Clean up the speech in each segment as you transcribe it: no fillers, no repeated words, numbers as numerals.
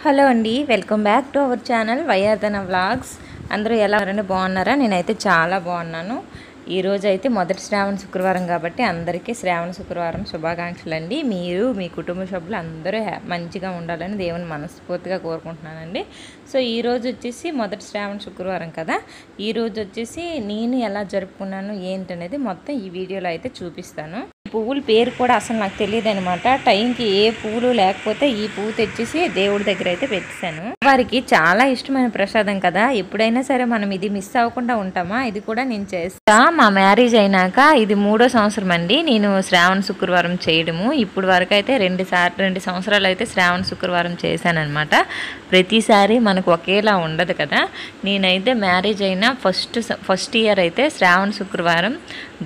Hello అండి, welcome back to our channel వైఆర్ధన vlogs. అందరూ ఎలా ఉన్నారండి? బాగున్నారా? నేనైతే చాలా బాగున్నాను. ఈరోజు అయితే మొదటి శ్రావణ శుక్రవారం కాబట్టి అందరికీ శ్రావణ శుక్రవారం శుభాకాంక్షలు అండి. మీరు మీ కుటుంబ సభ్యులు అందరూ మంచిగా ఉండాలని దేవుని మనస్ఫూర్తిగా కోరుకుంటున్నానండి. సో ఈరోజు వచ్చేసి మొదటి శ్రావణ శుక్రవారం కదా. ఈరోజు వచ్చేసి నేను ఎలా జరుపుకున్నాను ఏంటనేది మొత్తం ఈ వీడియోలో అయితే చూపిస్తాను. పువ్వుల పేరు కూడా అసలు నాకు తెలియదు అనమాట. టైంకి ఏ పువ్వులు లేకపోతే ఈ పువ్వు తెచ్చేసి దేవుడి దగ్గర అయితే పెట్టేశాను. వారికి చాలా ఇష్టమైన ప్రసాదం కదా, ఎప్పుడైనా సరే మనం ఇది మిస్ అవ్వకుండా ఉంటామా? ఇది కూడా నేను చేస్తా. మా మ్యారేజ్ అయినాక ఇది 3వ సంవత్సరం అండి నేను శ్రావణ శుక్రవారం చేయడము. ఇప్పుడు వరకు అయితే 2 సంవత్సరాలు అయితే శ్రావణ శుక్రవారం చేశానమాట. ప్రతిసారి మనకు ఒకేలా ఉండదు కదా. నేనైతే మ్యారేజ్ అయిన ఫస్ట్ ఇయర్ అయితే శ్రావణ శుక్రవారం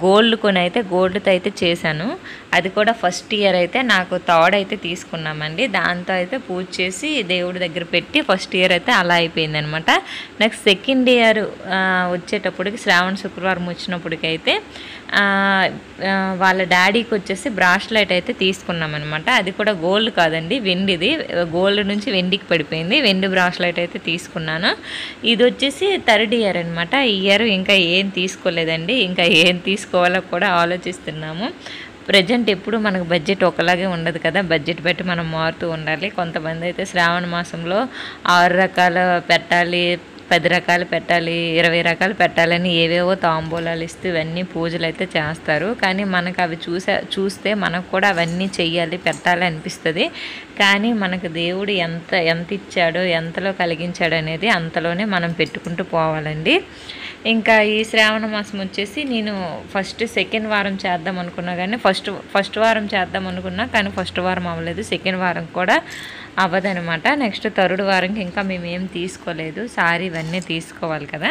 గోల్డ్ కొని అయితే గోల్డ్తో అయితే చేశాను. అది కూడా ఫస్ట్ ఇయర్ అయితే నాకు తాడైతే తీసుకున్నామండి. దాంతో అయితే పూజ చేసి దేవుడి దగ్గర పెట్టి ఫస్ట్ ఇయర్ అయితే అలా అయిపోయింది అనమాట. నెక్స్ట్ సెకండ్ ఇయర్ వచ్చేటప్పటికి శ్రావణ శుక్రవారం వచ్చినప్పటికైతే వాళ్ళ డాడీకి వచ్చేసి బ్రాస్లైట్ అయితే తీసుకున్నామన్నమాట. అది కూడా గోల్డ్ కాదండి, వెండిది. గోల్డ్ నుంచి వెండికి పడిపోయింది. వెండి బ్రాస్లైట్ అయితే తీసుకున్నాను. ఇది వచ్చేసి థర్డ్ ఇయర్ అనమాట. ఈ ఇయర్ ఇంకా ఏం తీసుకోలేదండి. ఇంకా ఏం తీసుకోవాలో కూడా ఆలోచిస్తున్నాము. ప్రజెంట్ ఎప్పుడు మనకు బడ్జెట్ ఒకలాగే ఉండదు కదా, బడ్జెట్ బట్టి మనం మారుతూ ఉండాలి. కొంతమంది అయితే శ్రావణ మాసంలో 6 రకాలు పెట్టాలి, 10 రకాలు పెట్టాలి, 20 రకాలు పెట్టాలని ఏవేవో తాంబూలాలు ఇస్తూ ఇవన్నీ పూజలు అయితే చేస్తారు. కానీ మనకు అవి చూస్తే మనకు కూడా అవన్నీ చెయ్యాలి, పెట్టాలి అనిపిస్తుంది. కానీ మనకు దేవుడు ఎంత ఇచ్చాడో, ఎంతలో కలిగించాడు అనేది అంతలోనే మనం పెట్టుకుంటూ పోవాలండి. ఇంకా ఈ శ్రావణ మాసం వచ్చేసి నేను సెకండ్ వారం చేద్దాం అనుకున్నా, కానీ ఫస్ట్ వారం చేద్దాం అనుకున్నా కానీ ఫస్ట్ వారం అవ్వలేదు. సెకండ్ వారం కూడా అవ్వదనమాట. నెక్స్ట్ థర్డ్ వారంకి ఇంకా మేము ఏం తీసుకోలేదు. సారీ ఇవన్నీ తీసుకోవాలి కదా,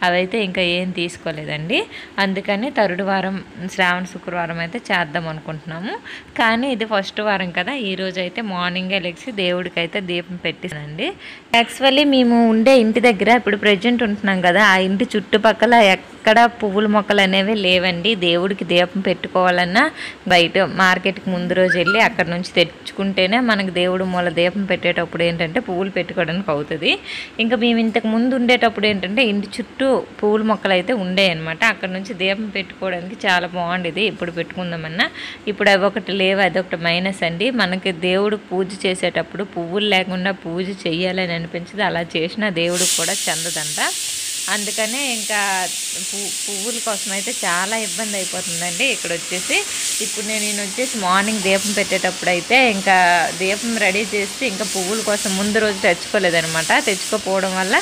అవైతే ఇంకా ఏం తీసుకోలేదండి. అందుకని థర్డ్ వారం శ్రావణ శుక్రవారం అయితే చేద్దాం అనుకుంటున్నాము. కానీ ఇది ఫస్ట్ వారం కదా, ఈరోజు అయితే మార్నింగే లెగిసి దేవుడికి అయితే దీపం పెట్టినండి. యాక్చువల్లీ మేము ఉండే ఇంటి దగ్గర ఇప్పుడు ప్రజెంట్ ఉంటున్నాం కదా, ఆ ఇంటి చుట్టుపక్కల ఎక్కడ పువ్వుల మొక్కలు అనేవి లేవండి. దేవుడికి దీపం పెట్టుకోవాలన్నా బయట మార్కెట్కి ముందు రోజు వెళ్ళి అక్కడ నుంచి తెచ్చుకుంటేనే మనకు దేవుడు మూల దీపం పెట్టేటప్పుడు ఏంటంటే పువ్వులు పెట్టుకోవడానికి అవుతుంది. ఇంకా మేము ఇంతకు ముందు ఉండేటప్పుడు ఏంటంటే ఇంటి చుట్టూ పువ్వుల మొక్కలు అయితే ఉండేయన్నమాట. అక్కడ నుంచి దీపం పెట్టుకోవడానికి చాలా బాగుండేది. ఇప్పుడు పెట్టుకుందామన్నా ఇప్పుడు అవి ఒకటి లేవు, అదొకటి మైనస్ అండి. మనకి దేవుడు పూజ చేసేటప్పుడు పువ్వులు లేకుండా పూజ చెయ్యాలని అనిపించదు. అలా చేసినా దేవుడికి కూడా చెందదంట. అందుకనే ఇంకా పువ్వుల కోసం అయితే చాలా ఇబ్బంది అయిపోతుందండి. ఇక్కడ వచ్చేసి ఇప్పుడు నేను వచ్చేసి మార్నింగ్ దీపం పెట్టేటప్పుడు అయితే ఇంకా దీపం రెడీ చేసి ఇంకా పువ్వుల కోసం ముందు రోజు తెచ్చుకోలేదనమాట. తెచ్చుకోపోవడం వల్ల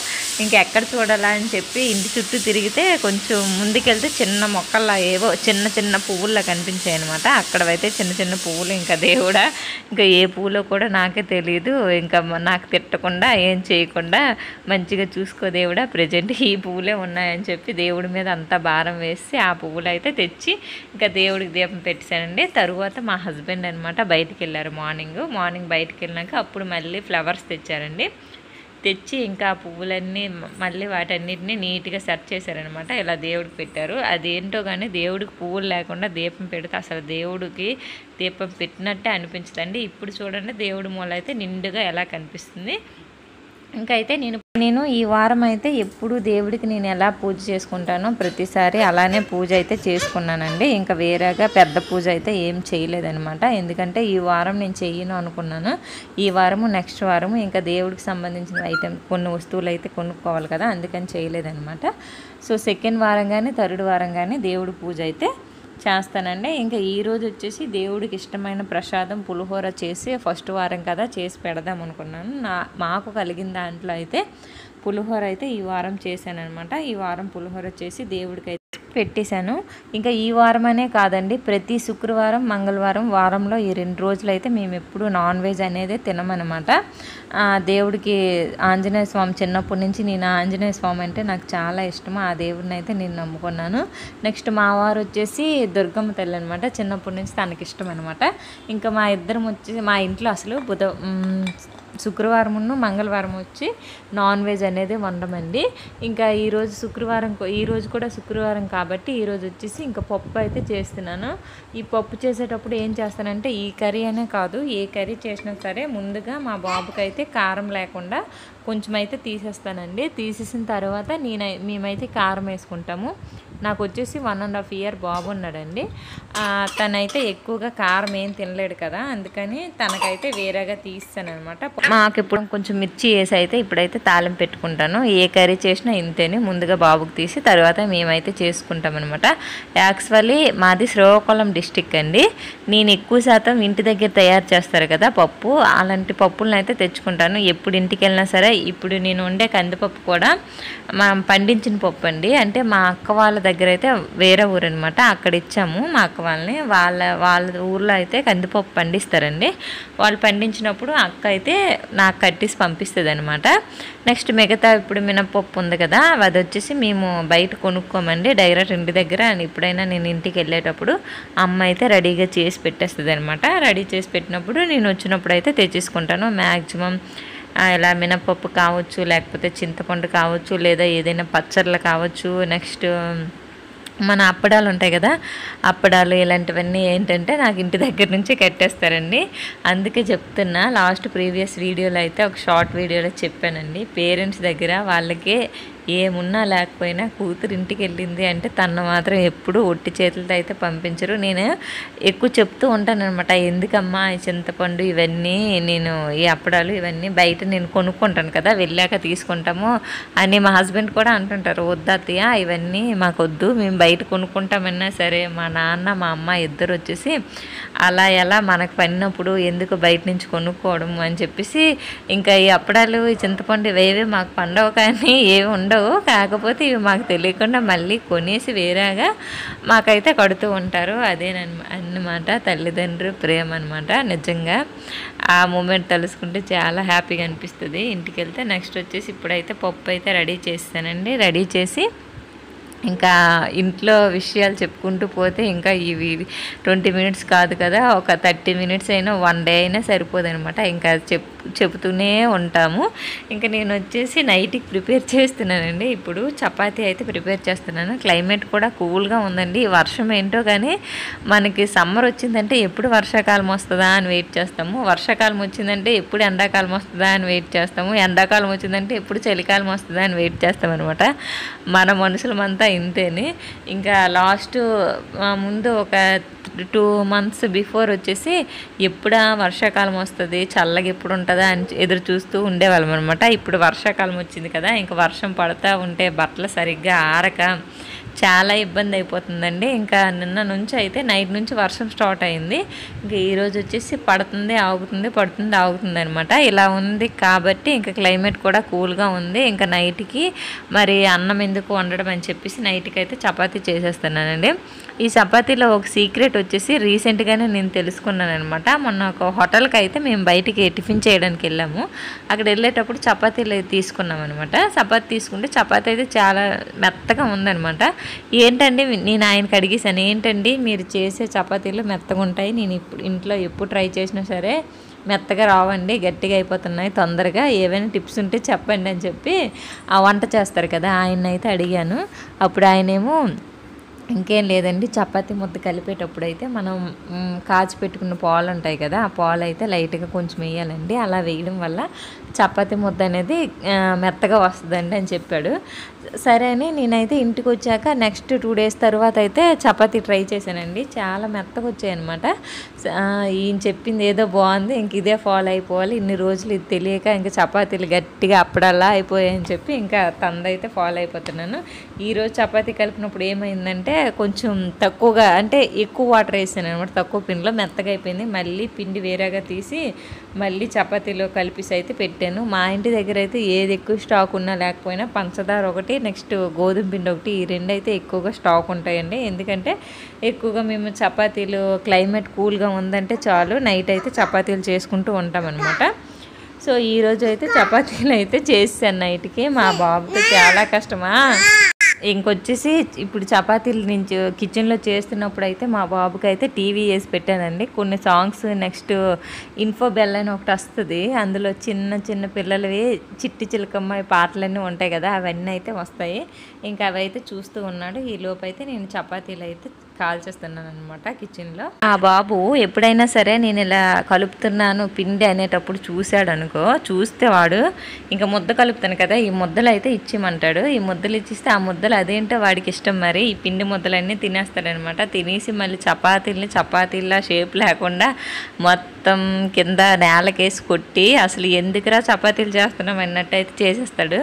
ఇంకా ఎక్కడ చూడాలా అని చెప్పి ఇంటి చుట్టూ తిరిగితే కొంచెం ముందుకెళ్తే చిన్న మొక్కల్లా ఏవో చిన్న పువ్వుల్లా కనిపించాయి అనమాట. అక్కడైతే చిన్న పువ్వులు. ఇంకా దేవుడా ఇంకా ఏ పువ్వులో కూడా నాకే తెలియదు. ఇంకా నాకు తిట్టకుండా ఏం చేయకుండా మంచిగా చూసుకో దేవుడా, ప్రజెంట్ ఈ పువ్వులే ఉన్నాయని చెప్పి దేవుడి మీద అంతా భారం వేసి ఆ పువ్వులు అయితే తెచ్చి ఇంకా దేవుడికి దీపం పెట్టానండి. తరువాత మా హస్బెండ్ అనమాట బయటికి వెళ్ళారు. మార్నింగ్ బయటికి వెళ్ళినాక అప్పుడు మళ్ళీ ఫ్లవర్స్ తెచ్చారండి. తెచ్చి ఇంకా ఆ పువ్వులన్నీ మళ్ళీ వాటన్నిటిని నీట్గా సెట్ చేశారనమాట. ఇలా దేవుడికి పెట్టారు. అదేంటో కానీ దేవుడికి పువ్వులు లేకుండా దీపం పెడితే అసలు దేవుడికి దీపం పెట్టినట్టే అనిపించదండి. ఇప్పుడు చూడండి దేవుడి మూల అయితే నిండుగా ఎలా కనిపిస్తుంది. ఇంకా అయితే నేను ఈ వారం అయితే ఎప్పుడు దేవుడికి నేను ఎలా పూజ చేసుకుంటానో ప్రతిసారి అలానే పూజ అయితే చేసుకున్నానండి. ఇంకా వేరేగా పెద్ద పూజ అయితే ఏం చేయలేదనమాట. ఎందుకంటే ఈ వారం నేను చెయ్యను అనుకున్నాను. ఈ వారము నెక్స్ట్ వారము ఇంకా దేవుడికి సంబంధించిన కొన్ని వస్తువులు అయితే కొనుక్కోవాలి కదా, అందుకని చేయలేదనమాట. సో సెకండ్ వారం కానీ థర్డ్ వారం కానీ దేవుడి పూజ అయితే చేస్తానండి. ఇంకా ఈరోజు వచ్చేసి దేవుడికి ఇష్టమైన ప్రసాదం పులిహోర చేసి ఫస్ట్ వారం కదా చేసి పెడదాం అనుకున్నాను. మాకు కలిగిన దాంట్లో అయితే పులిహోర అయితే ఈ వారం చేశాను అనమాట. ఈ వారం పులిహోర చేసి దేవుడికి అయితే పెట్టేశాను. ఇంకా ఈ వారం అనే కాదండి, ప్రతి శుక్రవారం మంగళవారం వారంలో ఈ 2 రోజులు అయితే మేము ఎప్పుడు నాన్ వెజ్ అనేది తినమనమాట. దేవుడికి ఆంజనేయ స్వామి చిన్నప్పటి నుంచి నేను ఆంజనేయ స్వామి అంటే నాకు చాలా ఇష్టము. ఆ దేవుడిని అయితే నేను నమ్ముకున్నాను. నెక్స్ట్ మా వారు వచ్చేసి దుర్గమ్మ తల్లి అనమాట. చిన్నప్పటి నుంచి తనకి ఇష్టం అనమాట. ఇంకా మా ఇద్దరం వచ్చేసి మా ఇంట్లో అసలు శుక్రవారం మంగళవారం వచ్చి నాన్ వెజ్ అనేది వండమండి. ఇంకా ఈరోజు కూడా శుక్రవారం కాబట్టి ఈరోజు వచ్చేసి ఇంకా పప్పు అయితే చేస్తున్నాను. ఈ పప్పు చేసేటప్పుడు ఏం చేస్తానంటే ఈ కర్రీ అనే కాదు, ఏ కర్రీ చేసినా సరే ముందుగా మా బాబుకి అయితే కారం లేకుండా కొంచెం అయితే తీసేస్తానండి. తీసేసిన తర్వాత మేమైతే కారం వేసుకుంటాము. నాకు వచ్చేసి 1.5 year బాబు ఉన్నాడండి. తనైతే ఎక్కువగా కారం ఏం తినలేడు కదా, అందుకని తనకైతే వేరేగా తీస్తాను అనమాట. మాకు ఇప్పుడు కొంచెం మిర్చి వేసి అయితే ఇప్పుడైతే తాలింపు పెట్టుకుంటాను. ఏ కర్రీ చేసినా ఇంతేనే, ముందుగా బాబుకి తీసి తర్వాత మేమైతే చేసుకుంటాం అనమాట. యాక్చువల్లీ మాది శ్రీకాకుళం డిస్టిక్ అండి. నేను ఎక్కువ శాతం ఇంటి దగ్గర తయారు చేస్తారు కదా పప్పు, అలాంటి పప్పులను అయితే తెచ్చుకుంటాను ఎప్పుడు ఇంటికి వెళ్ళినా సరే. ఇప్పుడు నేను వండే కందిపప్పు కూడా మా పండించిన పప్పు అండి. అంటే మా అక్క వాళ్ళ దగ్గర అయితే వేరే ఊరు అనమాట, అక్కడ ఇచ్చాము మా అక్క వాళ్ళని. వాళ్ళ ఊర్లో అయితే కందిపప్పు పండిస్తారండి. వాళ్ళు పండించినప్పుడు అక్క అయితే నాకు కట్టేసి పంపిస్తుంది అనమాట. నెక్స్ట్ మిగతా ఇప్పుడు మినపప్పు ఉంది కదా, అది వచ్చేసి మేము బయట కొనుక్కోమండి, డైరెక్ట్ ఇంటి దగ్గర. ఎప్పుడైనా నేను ఇంటికి వెళ్ళేటప్పుడు అమ్మ అయితే రెడీగా చేసి పెట్టేస్తుంది అనమాట. రెడీ చేసి పెట్టినప్పుడు నేను వచ్చినప్పుడు అయితే తెచ్చేసుకుంటాను. మ్యాక్సిమం ఇలా మినపప్పు కావచ్చు, లేకపోతే చింతపండు కావచ్చు, లేదా ఏదైనా పచ్చళ్ళు కావచ్చు. నెక్స్ట్ మన అప్పడాలు ఉంటాయి కదా, అప్పడాలు ఇలాంటివన్నీ ఏంటంటే నాకు ఇంటి దగ్గర నుంచి కట్టేస్తారండి. అందుకే చెప్తున్నా, ప్రీవియస్ వీడియోలో అయితే ఒక షార్ట్ వీడియోలో చెప్పానండి, పేరెంట్స్ దగ్గర వాళ్ళకి ఏమున్నా లేకపోయినా కూతురు ఇంటికి వెళ్ళింది అంటే తను మాత్రం ఎప్పుడు ఒట్టి చేతులతో అయితే పంపించరు. నేను ఎక్కువ చెప్తూ ఉంటాను అనమాట, ఎందుకమ్మా ఈ చింతపండు ఇవన్నీ, నేను ఈ అప్పడాలు ఇవన్నీ బయట నేను కొనుక్కుంటాను కదా, వెళ్ళాక తీసుకుంటాము అని మా హస్బెండ్ కూడా అంటుంటారు, వద్దత్తయ్య ఇవన్నీ మాకు వద్దు, మేము బయట కొనుక్కుంటామన్నా సరే. మా నాన్న మా అమ్మ ఇద్దరు వచ్చేసి అలా ఎలా మనకు పడినప్పుడు ఎందుకు బయట నుంచి కొనుక్కోవడం అని చెప్పేసి, ఇంకా ఈ అప్పడాలు ఈ చింతపండు ఇవేవి మాకు పండవు, కానీ ఏవి ఉండవు. కాకపోతే ఇవి మాకు తెలియకుండా మళ్ళీ కొనేసి వేరేగా మాకైతే కడుతూ ఉంటారు. అన్నమాట తల్లిదండ్రులు ప్రేమ అనమాట. నిజంగా ఆ మూమెంట్ తెలుసుకుంటే చాలా హ్యాపీగా అనిపిస్తుంది ఇంటికి వెళ్తే. నెక్స్ట్ వచ్చేసి ఇప్పుడైతే పప్పు అయితే రెడీ చేస్తానండి. రెడీ చేసి ఇంకా ఇంట్లో విషయాలు చెప్పుకుంటూ పోతే ఇంకా ఇవి 20 minutes కాదు కదా, ఒక 30 minutes అయినా 1 day అయినా సరిపోదనమాట. ఇంకా చెబుతూనే ఉంటాము. ఇంకా నేను వచ్చేసి నైట్కి ప్రిపేర్ చేస్తున్నానండి. ఇప్పుడు చపాతీ అయితే ప్రిపేర్ చేస్తున్నాను. క్లైమేట్ కూడా కూల్గా ఉందండి. వర్షం ఏంటో కానీ మనకి సమ్మర్ వచ్చిందంటే ఎప్పుడు వర్షాకాలం వస్తుందా అని వెయిట్ చేస్తాము, వర్షాకాలం వచ్చిందంటే ఎప్పుడు ఎండాకాలం వస్తుందా అని వెయిట్ చేస్తాము, ఎండాకాలం వచ్చిందంటే ఎప్పుడు చలికాలం వస్తుందా అని వెయిట్ చేస్తాం అనమాట. మన మనుషులమంతా ఇంతేనే. ఇంకా ముందు ఒక 2 months బిఫోర్ వచ్చేసి ఎప్పుడా వర్షాకాలం వస్తుంది, చల్లగా ఎప్పుడు ఉంటుందా అని ఎదురు చూస్తూ ఉండేవాళ్ళం అనమాట. ఇప్పుడు వర్షాకాలం వచ్చింది కదా, ఇంకా వర్షం పడుతూ ఉంటే బట్టలు సరిగ్గా ఆరక చాలా ఇబ్బంది అయిపోతుందండి. ఇంకా నిన్న నుంచి అయితే నైట్ నుంచి వర్షం స్టార్ట్ అయింది. ఇంకా ఈరోజు వచ్చేసి పడుతుంది ఆగుతుంది, పడుతుంది ఆగుతుంది అనమాట. ఇలా ఉంది కాబట్టి ఇంకా క్లైమేట్ కూడా కూల్గా ఉంది. ఇంకా నైట్కి మరి అన్నం ఎందుకు వండడం అని చెప్పేసి నైట్కి అయితే చపాతీ చేసేస్తున్నానండి. ఈ చపాతీలో ఒక సీక్రెట్ వచ్చేసి రీసెంట్గానే నేను తెలుసుకున్నాను అనమాట. మొన్న ఒక హోటల్కి అయితే మేము బయటికి టిఫిన్ చేయడానికి వెళ్ళాము. అక్కడ వెళ్ళేటప్పుడు చపాతీలు తీసుకున్నాం అనమాట. చపాతీ తీసుకుంటే చపాతీ అయితే చాలా మెత్తగా ఉందనమాట. ఏంటండి నేను ఆయనకి అడిగేసాను, ఏంటండి మీరు చేసే చపాతీలు మెత్తగా ఉంటాయి, నేను ఇంట్లో ఎప్పుడు ట్రై చేసినా సరే మెత్తగా రావండి, గట్టిగా అయిపోతున్నాయి, తొందరగా ఏవైనా టిప్స్ ఉంటే చెప్పండి అని చెప్పి ఆ వంట చేస్తారు కదా ఆయన అయితే అడిగాను. అప్పుడు ఆయనేమో ఇంకేం లేదండి, చపాతీ ముద్ద కలిపేటప్పుడు అయితే మనం కాచి పెట్టుకున్న పాలు ఉంటాయి కదా, ఆ పాలు అయితే లైట్గా కొంచెం వేయాలండి. అలా వేయడం వల్ల చపాతీ ముద్ద అనేది మెత్తగా వస్తుందండి అని చెప్పాడు. సరే అని నేనైతే ఇంటికి వచ్చాక నెక్స్ట్ 2 days తర్వాత అయితే చపాతీ ట్రై చేశానండి. చాలా మెత్తగా వచ్చాయన్నమాట. ఈయన చెప్పింది ఏదో బాగుంది, ఇంక ఇదే ఫాలో అయిపోవాలి, ఇన్ని రోజులు ఇది తెలియక ఇంకా చపాతీలు గట్టిగా అప్పుడల్లా అయిపోయాయని చెప్పి ఇంకా తందైతే ఫాలో అయిపోతున్నాను. ఈరోజు చపాతీ కలిపినప్పుడు ఏమైందంటే కొంచెం తక్కువగా, అంటే ఎక్కువ వాటర్ వేసాను అనమాట, తక్కువ పిండిలో మెత్తగా అయిపోయింది. మళ్ళీ పిండి వేరేగా తీసి మళ్ళీ చపాతీలో కలిపేసి అయితే పెట్టాను. మా ఇంటి దగ్గర అయితే ఏది ఎక్కువ స్టాక్ ఉన్నా లేకపోయినా పంచదార ఒకటి, నెక్స్ట్ గోధుమ పిండి ఒకటి, ఈ 2 అయితే ఎక్కువగా స్టాక్ ఉంటాయండి. ఎందుకంటే ఎక్కువగా మేము చపాతీలు క్లైమేట్ కూల్గా ఉందంటే చాలు నైట్ అయితే చపాతీలు చేసుకుంటూ ఉంటాం అనమాట. సో ఈరోజు అయితే చపాతీలు అయితే చేసాను నైట్కి. మా బాబుతో చాలా కష్టమా ఇంకొచ్చేసి ఇప్పుడు చపాతీలు నుంచి కిచెన్లో చేస్తున్నప్పుడు అయితే మా బాబుకి అయితే టీవీ వేసి పెట్టానండి. కొన్ని సాంగ్స్ నెక్స్ట్ ఇన్ఫో బెల్ అని ఒకటి వస్తుంది, అందులో చిన్న చిన్న పిల్లలవి చిట్టి చిలకమ్మ పాటలన్నీ ఉంటాయి కదా, అవన్నీ అయితే వస్తాయి. ఇంకా అవి అయితే చూస్తూ ఉన్నాడు. ఈ లోపు అయితే నేను చపాతీలు అయితే కాల్చేస్తున్నాను అనమాట కిచెన్లో. ఆ బాబు ఎప్పుడైనా సరే నేను ఇలా కలుపుతున్నాను పిండి అనేటప్పుడు చూశాడు అనుకో, చూస్తే వాడు ఇంకా ముద్ద కలుపుతాను కదా, ఈ ముద్దలు అయితే ఇచ్చిమంటాడు. ఈ ముద్దలు ఇచ్చిస్తే ఆ ముద్దలు అదేంటో వాడికి ఇష్టం, మరి ఈ పిండి ముద్దలన్నీ తినేస్తాడనమాట. తినేసి మళ్ళీ చపాతీలా షేప్ లేకుండా మొత్తం కింద నేలకేసి కొట్టి అసలు ఎందుకురా చపాతీలు చేస్తున్నాం అన్నట్టు అయితే చేసేస్తాడు.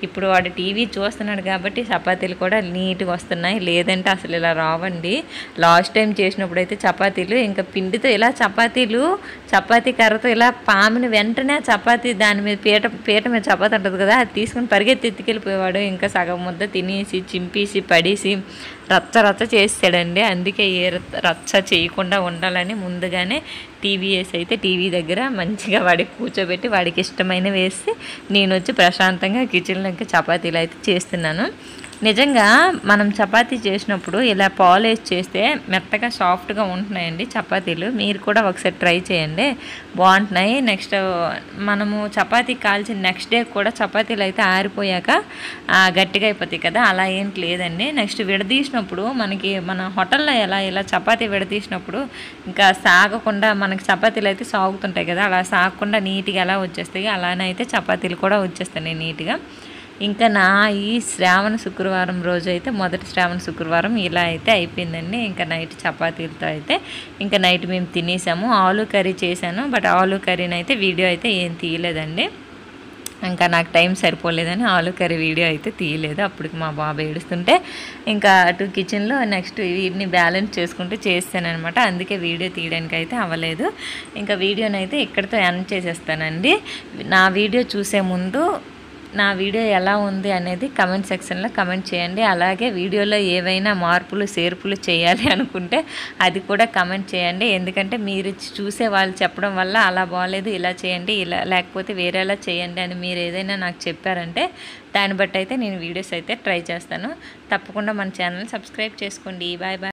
ఇప్పుడు వాడు టీవీ చూస్తున్నాడు కాబట్టి చపాతీలు కూడా నీట్గా వస్తున్నాయి, లేదంటే అసలు ఇలా రావండి. లాస్ట్ టైం చేసినప్పుడు అయితే చపాతీలు ఇంకా పిండితో ఇలా చపాతీ కర్రతో ఇలా పామిని వెంటనే చపాతీ దాని మీద పీట మీద చపాతీ ఉంటుంది కదా, అది తీసుకుని పరిగెత్తి ఎత్తుకెళ్ళిపోయేవాడు. ఇంకా సగం ముద్ద తినేసి చింపేసి పడేసి రచ్చ చేసాడండి. అందుకే ఏ రచ్చ చేయకుండా ఉండాలని ముందుగానే టీవీఎస్ అయితే టీవీ దగ్గర మంచిగా వాడికి కూర్చోబెట్టి వాడికి ఇష్టమైన వేసి నేను వచ్చి ప్రశాంతంగా కిచెన్లో ఇంకా చపాతీలు అయితే చేస్తున్నాను. నిజంగా మనం చపాతీ చేసినప్పుడు ఇలా పాలిష్ చేస్తే మెత్తగా సాఫ్ట్గా ఉంటున్నాయండి చపాతీలు. మీరు కూడా ఒకసారి ట్రై చేయండి, బాగుంటున్నాయి. నెక్స్ట్ మనము చపాతీ కాల్చిన నెక్స్ట్ డే కూడా చపాతీలు అయితే ఆరిపోయాక గట్టిగా అయిపోతాయి కదా, అలా ఏంటి లేదండి. నెక్స్ట్ విడదీసినప్పుడు మనకి మన హోటల్లో ఇలా చపాతీ విడదీసినప్పుడు ఇంకా సాగకుండా మనకి చపాతీలు అయితే సాగుతుంటాయి కదా, అలా సాగకుండా నీట్గా ఎలా వచ్చేస్తాయి అలానే అయితే చపాతీలు కూడా వచ్చేస్తాయి నీట్గా. ఇంకా ఈ శ్రావణ శుక్రవారం రోజు అయితే మొదటి శ్రావణ శుక్రవారం ఇలా అయితే అయిపోయిందండి. ఇంకా నైట్ చపాతీలతో అయితే ఇంకా నైట్ మేము తినేసాము. ఆలూ కర్రీ చేశాను, బట్ ఆలూ కర్రీని అయితే వీడియో అయితే ఏం తీయలేదండి, ఇంకా నాకు టైం సరిపోలేదని ఆలూ కర్రీ వీడియో అయితే తీయలేదు. అప్పటికి మా బాబు ఏడుస్తుంటే ఇంకా అటు కిచెన్లో నెక్స్ట్ వీటిని బ్యాలెన్స్ చేసుకుంటూ చేస్తానమాట, అందుకే వీడియో తీయడానికి అయితే అవ్వలేదు. ఇంకా వీడియోని అయితే ఇక్కడితో ఎండ్ చేసేస్తానండి. నా వీడియో చూసే ముందు నా వీడియో ఎలా ఉంది అనేది కమెంట్ సెక్షన్లో కమెంట్ చేయండి. అలాగే వీడియోలో ఏవైనా మార్పులు చేర్పులు చేయాలి అనుకుంటే అది కూడా కమెంట్ చేయండి. ఎందుకంటే మీరు చూసే వాళ్ళు చెప్పడం వల్ల అలా బాగాలేదు ఇలా చేయండి, ఇలా లేకపోతే వేరేలా చేయండి అని మీరు ఏదైనా నాకు చెప్పారంటే దాన్ని బట్టి అయితే నేను వీడియోస్ అయితే ట్రై చేస్తాను. తప్పకుండా మన ఛానల్ సబ్స్క్రైబ్ చేసుకోండి. Bye bye.